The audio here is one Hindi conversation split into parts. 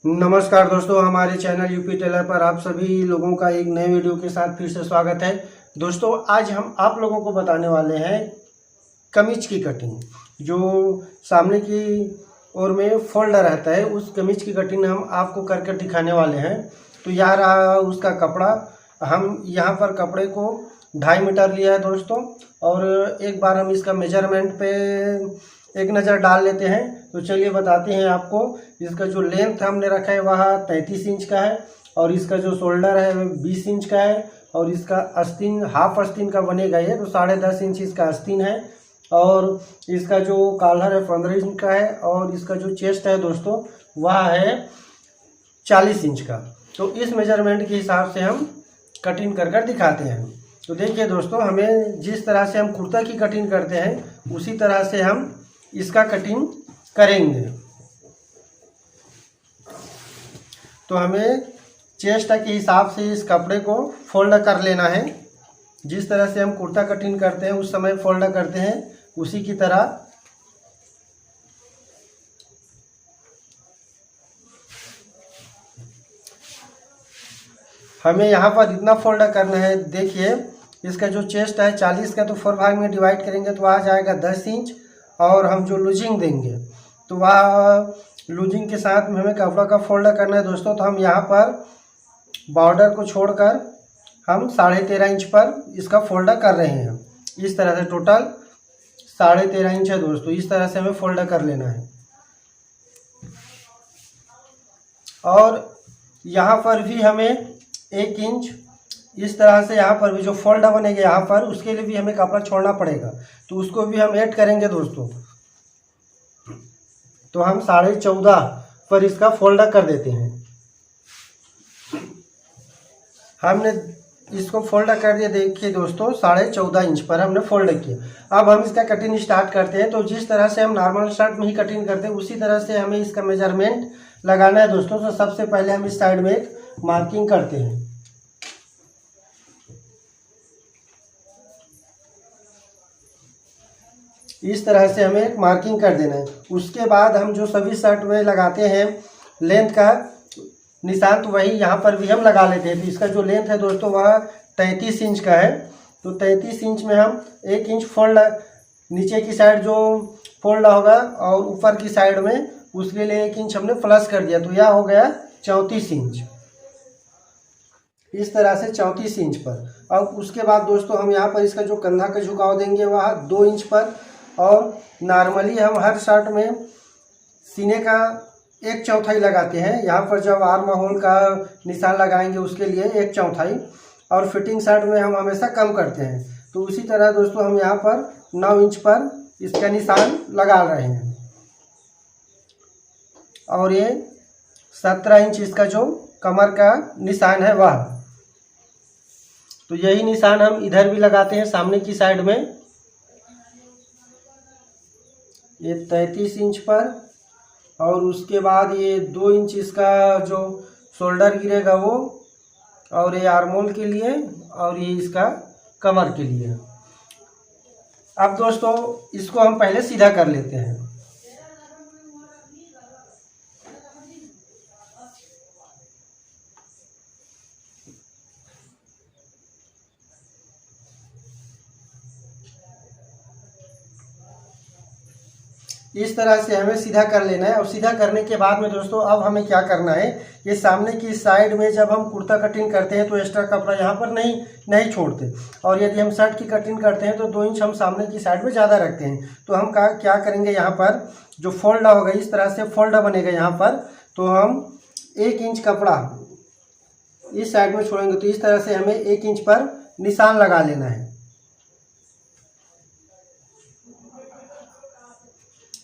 नमस्कार दोस्तों, हमारे चैनल यूपी टेलर पर आप सभी लोगों का एक नए वीडियो के साथ फिर से स्वागत है। दोस्तों, आज हम आप लोगों को बताने वाले हैं कमीज की कटिंग। जो सामने की ओर में फोल्ड रहता है, उस कमीज की कटिंग हम आपको करके दिखाने वाले हैं। तो यह रहा उसका कपड़ा। हम यहाँ पर कपड़े को 2.5 मीटर लिया है दोस्तों, और एक बार हम इसका मेजरमेंट पे एक नज़र डाल लेते हैं। तो चलिए बताते हैं आपको। इसका जो लेंथ हमने रखा है वह 33 इंच का है, और इसका जो शोल्डर है वह 20 इंच का है, और इसका आस्तीन हाफ आस्तीन का बनेगा ये, तो 10.5 इंच इसका आस्तीन है, और इसका जो कॉलर है 15 इंच का है, और इसका जो चेस्ट है दोस्तों वह है 40 इंच का। तो इस मेजरमेंट के हिसाब से हम कटिंग कर दिखाते हैं। तो देखिए दोस्तों, हमें जिस तरह से हम कुर्ता की कटिंग करते हैं उसी तरह से हम इसका कटिंग करेंगे। तो हमें चेस्ट के हिसाब से इस कपड़े को फोल्ड कर लेना है। जिस तरह से हम कुर्ता कटिंग करते हैं उस समय फोल्ड करते हैं, उसी की तरह हमें यहाँ पर इतना फोल्ड करना है। देखिए, इसका जो चेस्ट है 40 का, तो 4 भाग में डिवाइड करेंगे तो आ जाएगा 10 इंच। और हम जो लूजिंग देंगे तो वह लूजिंग के साथ में हमें कपड़ा का फोल्ड करना है दोस्तों। तो हम यहाँ पर बॉर्डर को छोड़कर हम 13.5 इंच पर इसका फोल्ड कर रहे हैं। इस तरह से टोटल 13.5 इंच है दोस्तों। इस तरह से हमें फोल्ड कर लेना है। और यहाँ पर भी हमें 1 इंच इस तरह से यहाँ पर भी जो फोल्ड बनेगा यहाँ पर, उसके लिए भी हमें कपड़ा छोड़ना पड़ेगा, तो उसको भी हम ऐड करेंगे दोस्तों। तो हम 14.5 पर इसका फोल्ड कर देते हैं। हमने इसको फोल्ड कर दिया। देखिए दोस्तों, 14.5 इंच पर हमने फोल्ड किया। अब हम इसका कटिंग स्टार्ट करते हैं। तो जिस तरह से हम नॉर्मल शर्ट में ही कटिंग करते हैं उसी तरह से हमें इसका मेजरमेंट लगाना है दोस्तों। तो सबसे पहले हम इस साइड में एक मार्किंग करते हैं। इस तरह से हमें एक मार्किंग कर देना है। उसके बाद हम जो सभी शर्ट में लगाते हैं लेंथ का निशान, तो वही यहाँ पर भी हम लगा लेते हैं। तो इसका जो लेंथ है दोस्तों वह 33 इंच का है। तो 33 इंच में हम 1 इंच फोल्ड, नीचे की साइड जो फोल्ड होगा और ऊपर की साइड में, उसके लिए 1 इंच हमने प्लस कर दिया। तो यह हो गया 34 इंच। इस तरह से 34 इंच पर। अब उसके बाद दोस्तों हम यहाँ पर इसका जो कंधा का झुकाव देंगे वह 2 इंच पर। और नॉर्मली हम हर शर्ट में सीने का 1/4 लगाते हैं। यहाँ पर जब आर्म होल का निशान लगाएंगे उसके लिए 1/4, और फिटिंग शर्ट में हम हमेशा कम करते हैं। तो उसी तरह दोस्तों हम यहाँ पर 9 इंच पर इसका निशान लगा रहे हैं। और ये 17 इंच इसका जो कमर का निशान है वह। तो यही निशान हम इधर भी लगाते हैं सामने की साइड में। ये 33 इंच पर, और उसके बाद ये 2 इंच इसका जो शोल्डर गिरेगा वो, और ये आर्मोल के लिए, और ये इसका कमर के लिए। अब दोस्तों इसको हम पहले सीधा कर लेते हैं। इस तरह से हमें सीधा कर लेना है। और सीधा करने के बाद में दोस्तों अब हमें क्या करना है, ये सामने की साइड में जब हम कुर्ता कटिंग करते हैं तो एक्स्ट्रा कपड़ा यहाँ पर नहीं छोड़ते। और यदि हम शर्ट की कटिंग करते हैं तो 2 इंच हम सामने की साइड में ज़्यादा रखते हैं। तो हम क्या करेंगे, यहाँ पर जो फोल्ड होगा इस तरह से फोल्ड बनेगा यहाँ पर, तो हम 1 इंच कपड़ा इस साइड में छोड़ेंगे। तो इस तरह से हमें 1 इंच पर निशान लगा लेना है।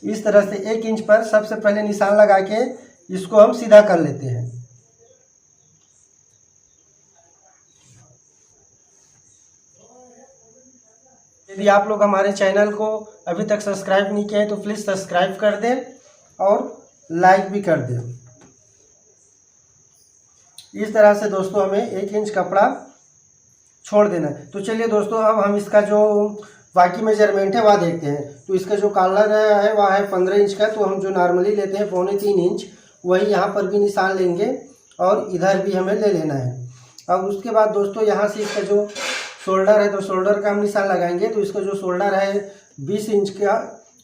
इस तरह से 1 इंच पर सबसे पहले निशान लगा के इसको हम सीधा कर लेते हैं। यदि आप लोग हमारे चैनल को अभी तक सब्सक्राइब नहीं किया है तो प्लीज़ सब्सक्राइब कर दें और लाइक भी कर दें। इस तरह से दोस्तों हमें 1 इंच कपड़ा छोड़ देना है। तो चलिए दोस्तों, अब हम इसका जो बाकी मेजरमेंट है वह देखते हैं। तो इसका जो कॉलर है वह है 15 इंच का। तो हम जो नॉर्मली लेते हैं 2.25 इंच, वही यहाँ पर भी निशान लेंगे और इधर भी हमें ले लेना है। अब उसके बाद दोस्तों यहाँ से इसका जो शोल्डर है तो शोल्डर का हम निशान लगाएंगे। तो इसका जो शोल्डर है 20 इंच का,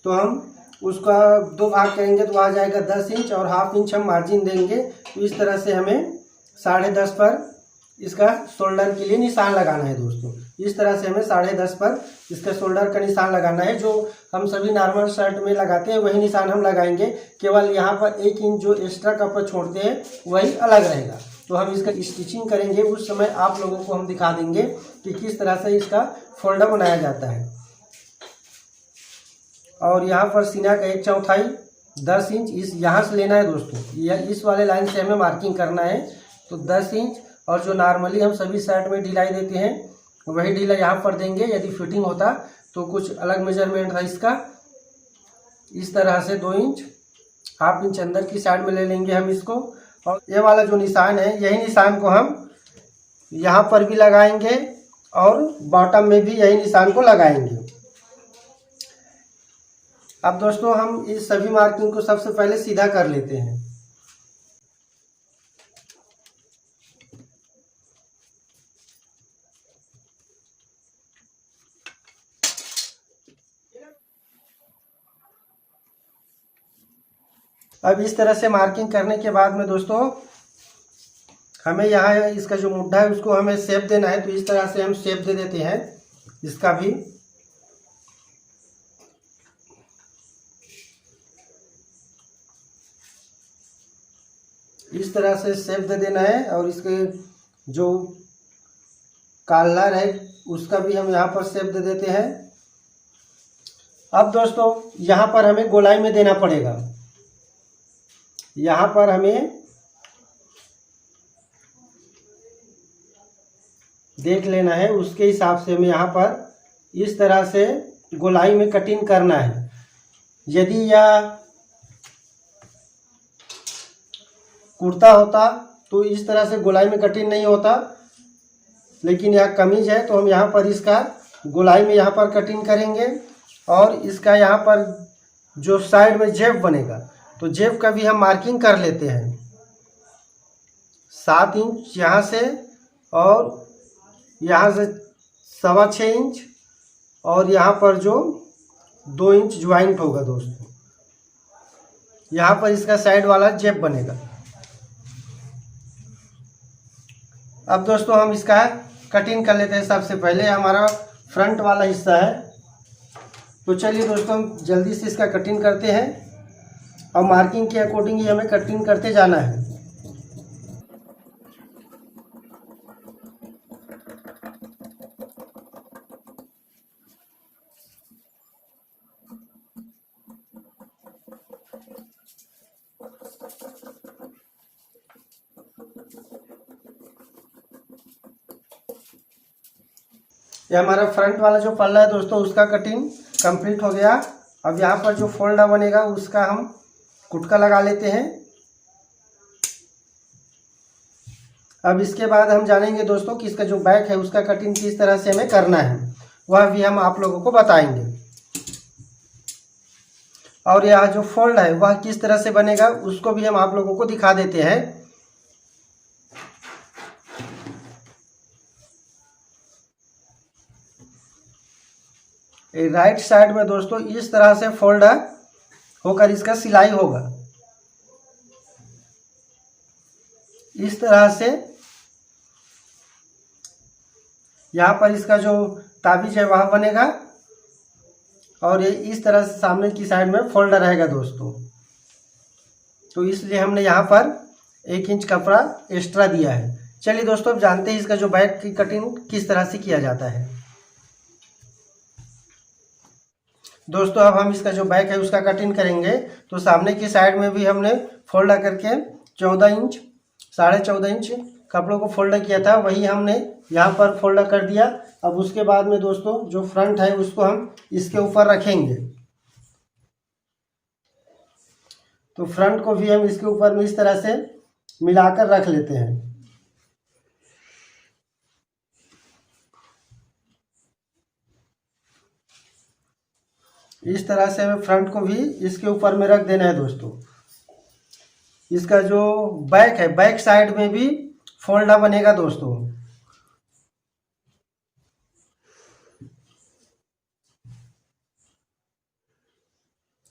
तो हम उसका 2 भाग करेंगे तो आ जाएगा 10 इंच और ½ इंच हम मार्जिन देंगे। तो इस तरह से हमें 10.5 पर इसका शोल्डर के लिए निशान लगाना है दोस्तों। इस तरह से हमें 10.5 पर इसका शोल्डर का निशान लगाना है। जो हम सभी नॉर्मल शर्ट में लगाते हैं वही निशान हम लगाएंगे, केवल यहाँ पर 1 इंच जो एक्स्ट्रा कपड़ा छोड़ते हैं वही अलग रहेगा। तो हम इसका स्टिचिंग करेंगे, उस समय आप लोगों को हम दिखा देंगे कि किस तरह से इसका फोल्डर बनाया जाता है। और यहाँ पर सीना का 1/4 10 इंच इस यहाँ से लेना है दोस्तों, यह इस वाले लाइन से हमें मार्किंग करना है। तो 10 इंच, और जो नॉर्मली हम सभी शर्ट में ढिलाई देते हैं वही ढीला यहाँ पर देंगे। यदि फिटिंग होता तो कुछ अलग मेजरमेंट था इसका। इस तरह से 2 इंच, ½ इंच अंदर की साइड में ले लेंगे हम इसको। और ये वाला जो निशान है यही निशान को हम यहाँ पर भी लगाएंगे और बॉटम में भी यही निशान को लगाएंगे। अब दोस्तों हम इस सभी मार्किंग को सबसे पहले सीधा कर लेते हैं। अब इस तरह से मार्किंग करने के बाद में दोस्तों हमें यहाँ इसका जो मुड्ढा है उसको हमें शेप देना है। तो इस तरह से हम शेप दे देते हैं इसका भी। इस तरह से शेप दे देना है और इसके जो कॉलर है उसका भी हम यहाँ पर शेप दे देते हैं। अब दोस्तों यहाँ पर हमें गोलाई में देना पड़ेगा। यहाँ पर हमें देख लेना है, उसके हिसाब से हमें यहाँ पर इस तरह से गोलाई में कटिंग करना है। यदि यह कुर्ता होता तो इस तरह से गोलाई में कटिंग नहीं होता, लेकिन यह कमीज है तो हम यहाँ पर इसका गोलाई में यहाँ पर कटिंग करेंगे। और इसका यहाँ पर जो साइड में जेब बनेगा तो जेब का भी हम मार्किंग कर लेते हैं। 7 इंच यहाँ से और यहाँ से 6.25 इंच और यहाँ पर जो 2 इंच ज्वाइंट होगा दोस्तों, यहाँ पर इसका साइड वाला जेब बनेगा। अब दोस्तों हम इसका कटिंग कर लेते हैं। सबसे पहले हमारा फ्रंट वाला हिस्सा है, तो चलिए दोस्तों हम जल्दी से इसका कटिंग करते हैं और मार्किंग के अकॉर्डिंग ही हमें कटिंग करते जाना है। ये हमारा फ्रंट वाला जो पल्ला है दोस्तों उसका कटिंग कंप्लीट हो गया। अब यहाँ पर जो फोल्डर बनेगा उसका हम कुटका लगा लेते हैं। अब इसके बाद हम जानेंगे दोस्तों कि इसका जो बैक है उसका कटिंग किस तरह से हमें करना है, वह भी हम आप लोगों को बताएंगे। और यह जो फोल्ड है वह किस तरह से बनेगा उसको भी हम आप लोगों को दिखा देते हैं। राइट साइड में दोस्तों इस तरह से फोल्ड होकर इसका सिलाई होगा। इस तरह से यहाँ पर इसका जो ताबीज है वह बनेगा और ये इस तरह से सामने की साइड में फोल्डर रहेगा दोस्तों। तो इसलिए हमने यहाँ पर 1 इंच कपड़ा एक्स्ट्रा दिया है। चलिए दोस्तों अब जानते हैं इसका जो बैक की कटिंग किस तरह से किया जाता है। दोस्तों अब हम इसका जो बैक है उसका कटिंग करेंगे। तो सामने की साइड में भी हमने फोल्ड करके 14 इंच 14.5 इंच कपड़ों को फोल्ड किया था, वही हमने यहाँ पर फोल्ड कर दिया। अब उसके बाद में दोस्तों जो फ्रंट है उसको हम इसके ऊपर रखेंगे। तो फ्रंट को भी हम इसके ऊपर में इस तरह से मिलाकर रख लेते हैं। इस तरह से हमें फ्रंट को भी इसके ऊपर में रख देना है दोस्तों। इसका जो बैक है, बैक साइड में भी फोल्डा बनेगा दोस्तों।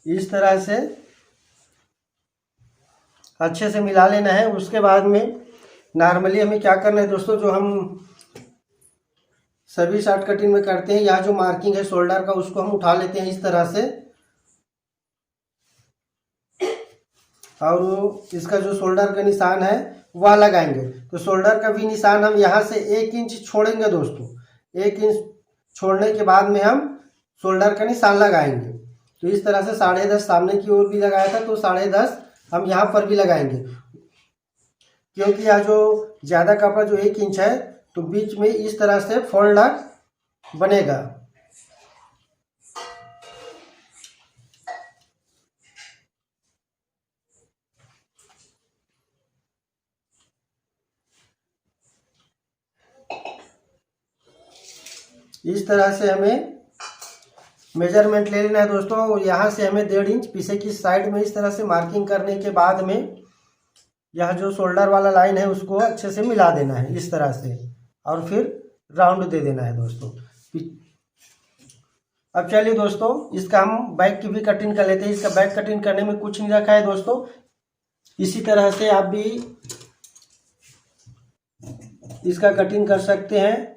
इस तरह से अच्छे से मिला लेना है। उसके बाद में नॉर्मली हमें क्या करना है दोस्तों, जो हम सभी शर्ट कटिंग में करते हैं, यहाँ जो मार्किंग है शोल्डर का उसको हम उठा लेते हैं इस तरह से, और इसका जो शोल्डर का निशान है वह लगाएंगे। तो शोल्डर का भी निशान हम यहाँ से 1 इंच छोड़ेंगे दोस्तों। 1 इंच छोड़ने के बाद में हम शोल्डर का निशान लगाएंगे। तो इस तरह से 10.5 सामने की ओर भी लगाया था, तो 10.5 हम यहाँ पर भी लगाएंगे, क्योंकि यहाँ जो ज़्यादा कपड़ा जो 1 इंच है तो बीच में इस तरह से फोल्डर बनेगा। इस तरह से हमें मेजरमेंट ले लेना है दोस्तों। और यहाँ से हमें 1.5 इंच पीछे की साइड में इस तरह से मार्किंग करने के बाद में यह जो शोल्डर वाला लाइन है उसको अच्छे से मिला देना है इस तरह से, और फिर राउंड दे देना है दोस्तों। अब चलिए दोस्तों, इसका हम बैक की भी कटिंग कर लेते हैं। इसका बैक कटिंग करने में कुछ नहीं रखा है दोस्तों। इसी तरह से आप भी इसका कटिंग कर सकते हैं।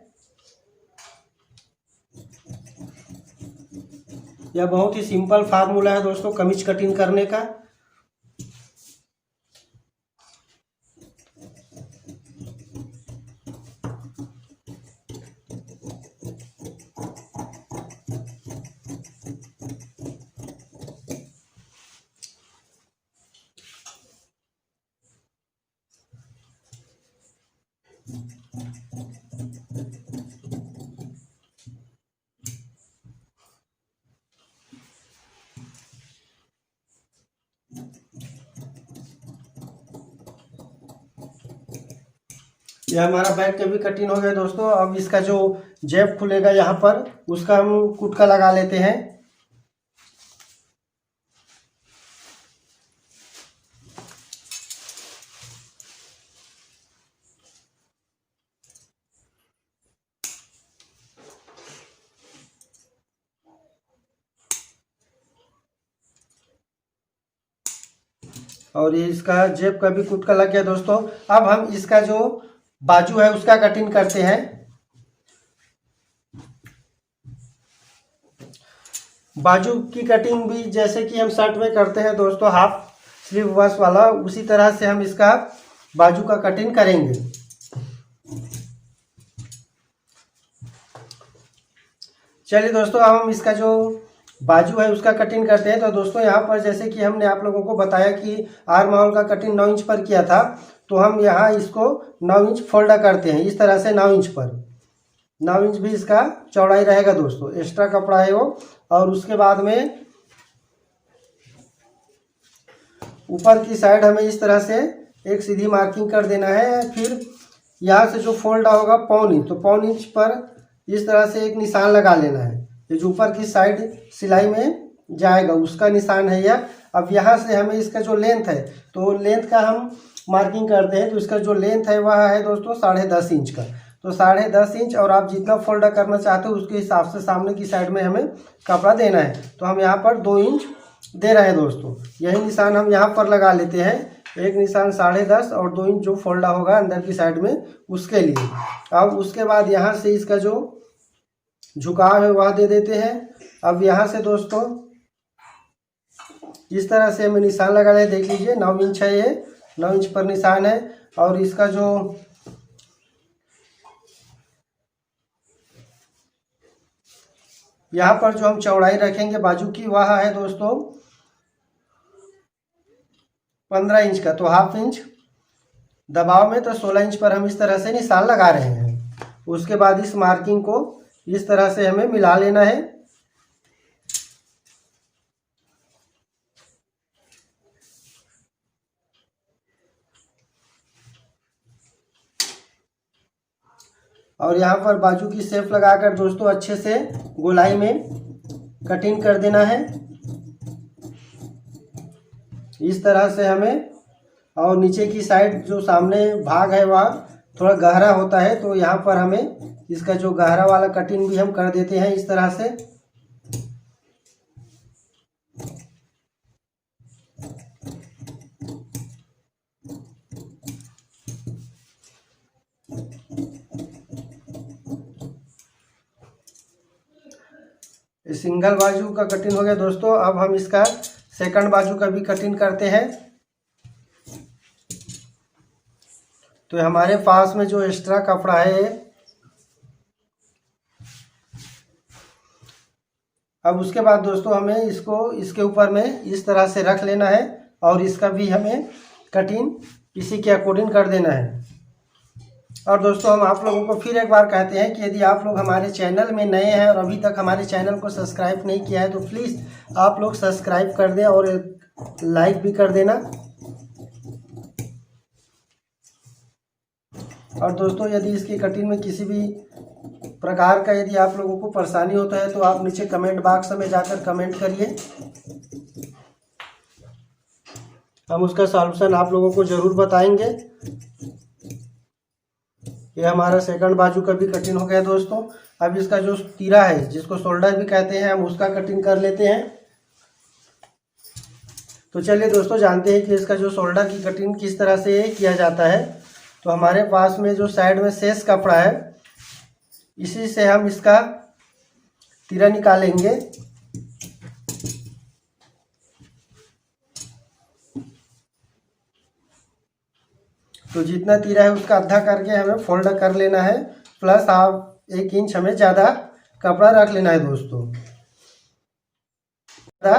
यह बहुत ही सिंपल फार्मूला है दोस्तों कमीज कटिंग करने का। यह हमारा बैक का भी कटिंग हो गया दोस्तों। अब इसका जो जेब खुलेगा यहाँ पर, उसका हम कुटका लगा लेते हैं। और ये इसका जेब का भी कुटका लग गया दोस्तों। अब हम इसका जो बाजू है उसका कटिंग करते हैं। बाजू की कटिंग भी जैसे कि हम शर्ट में करते हैं दोस्तों, हाफ स्लीव वॉश वाला, उसी तरह से हम इसका बाजू का कटिंग करेंगे। चलिए दोस्तों, अब हम इसका जो बाजू है उसका कटिंग करते हैं। तो दोस्तों यहाँ पर जैसे कि हमने आप लोगों को बताया कि आर्म होल का कटिंग 9 इंच पर किया था, तो हम यहाँ इसको 9 इंच फोल्ड करते हैं इस तरह से 9 इंच पर। 9 इंच भी इसका चौड़ाई रहेगा दोस्तों, एक्स्ट्रा कपड़ा है वो। और उसके बाद में ऊपर की साइड हमें इस तरह से एक सीधी मार्किंग कर देना है। फिर यहाँ से जो फोल्ड होगा 1.25 इंच, तो 1.25 इंच पर इस तरह से एक निशान लगा लेना है। ये जो ऊपर की साइड सिलाई में जाएगा उसका निशान है यह। अब यहाँ से हमें इसका जो लेंथ है, तो लेंथ का हम मार्किंग करते हैं। तो इसका जो लेंथ है वह है दोस्तों 10.5 इंच का। तो 10.5 इंच, और आप जितना फोल्ड करना चाहते हो उसके हिसाब से सामने की साइड में हमें कपड़ा देना है। तो हम यहाँ पर 2 इंच दे रहे हैं दोस्तों। यही निशान हम यहाँ पर लगा लेते हैं, एक निशान 10.5 और 2 इंच जो फोल्डा होगा अंदर की साइड में उसके लिए। अब उसके बाद यहाँ से इसका जो झुकाव है वह दे देते हैं। अब यहाँ से दोस्तों इस तरह से हमें निशान लगा ले, देख लीजिए 9 इंच है, ये 9 इंच पर निशान है। और इसका जो यहाँ पर जो हम चौड़ाई रखेंगे बाजू की वह है दोस्तों 15 इंच का। तो हाफ इंच दबाव में, तो 16 इंच पर हम इस तरह से निशान लगा रहे हैं। उसके बाद इस मार्किंग को इस तरह से हमें मिला लेना है। और यहाँ पर बाजू की शेप लगाकर दोस्तों अच्छे से गोलाई में कटिंग कर देना है। इस तरह से हमें और नीचे की साइड जो सामने भाग है वह थोड़ा गहरा होता है, तो यहाँ पर हमें इसका जो गहरा वाला कटिंग भी हम कर देते हैं इस तरह से। सिंगल बाजू का कटिंग हो गया दोस्तों। अब हम इसका सेकंड बाजू का भी कटिंग करते हैं। तो हमारे पास में जो एक्स्ट्रा कपड़ा है, अब उसके बाद दोस्तों हमें इसको इसके ऊपर में इस तरह से रख लेना है और इसका भी हमें कटिंग इसी के अकॉर्डिंग कर देना है। और दोस्तों हम आप लोगों को फिर एक बार कहते हैं कि यदि आप लोग हमारे चैनल में नए हैं और अभी तक हमारे चैनल को सब्सक्राइब नहीं किया है तो प्लीज़ आप लोग सब्सक्राइब कर दें और लाइक भी कर देना। और दोस्तों यदि इसकी कटिंग में किसी भी प्रकार का यदि आप लोगों को परेशानी होता है तो आप नीचे कमेंट बॉक्स में जाकर कमेंट करिए, हम उसका सॉल्यूशन आप लोगों को ज़रूर बताएंगे। ये हमारा सेकंड बाजू का भी कटिंग हो गया दोस्तों। अब इसका जो तीरा है जिसको शोल्डर भी कहते हैं, हम उसका कटिंग कर लेते हैं। तो चलिए दोस्तों जानते हैं कि इसका जो शोल्डर की कटिंग किस तरह से किया जाता है। तो हमारे पास में जो साइड में शेष कपड़ा है, इसी से हम इसका तीरा निकालेंगे। तो जितना तीरा है उसका आधा करके हमें फोल्ड कर लेना है, प्लस आप 1 इंच हमें ज़्यादा कपड़ा रख लेना है दोस्तों, ज़्यादा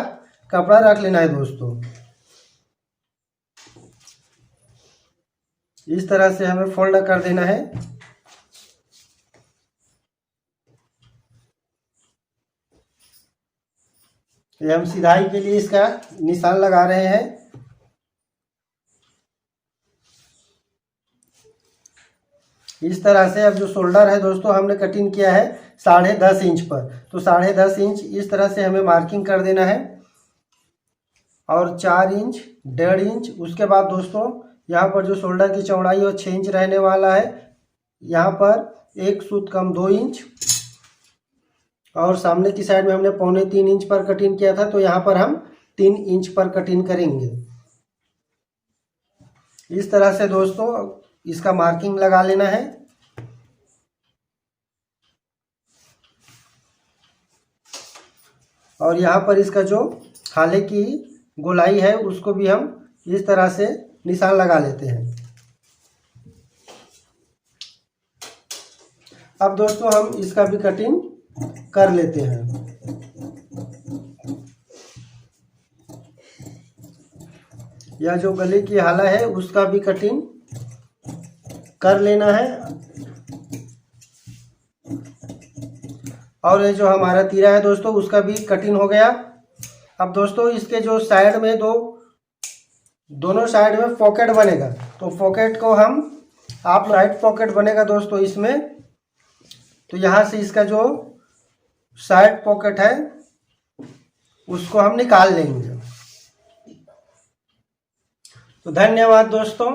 कपड़ा रख लेना है दोस्तों। इस तरह से हमें फोल्ड कर देना है। ये हम सिधाई के लिए इसका निशान लगा रहे हैं। इस तरह से अब जो शोल्डर है दोस्तों हमने कटिंग किया है 10.5 इंच पर, तो 10.5 इंच इस तरह से हमें मार्किंग कर देना है। और 4 इंच 1.5 इंच, उसके बाद दोस्तों यहाँ पर जो शोल्डर की चौड़ाई है 6 इंच रहने वाला है। यहाँ पर 1 सूत कम 2 इंच, और सामने की साइड में हमने 2.25 इंच पर कटिंग किया था, तो यहाँ पर हम 3 इंच पर कटिंग करेंगे। इस तरह से दोस्तों इसका मार्किंग लगा लेना है। और यहाँ पर इसका जो खाले की गोलाई है उसको भी हम इस तरह से निशान लगा लेते हैं। अब दोस्तों हम इसका भी कटिंग कर लेते हैं। यह जो गले की हाला है उसका भी कटिंग कर लेना है। और ये जो हमारा तीरा है दोस्तों उसका भी कटिंग हो गया। अब दोस्तों इसके जो साइड में दोनों साइड में पॉकेट बनेगा, तो पॉकेट को हम आप राइट पॉकेट बनेगा दोस्तों इसमें, तो यहाँ से इसका जो साइड पॉकेट है उसको हम निकाल लेंगे। तो धन्यवाद दोस्तों।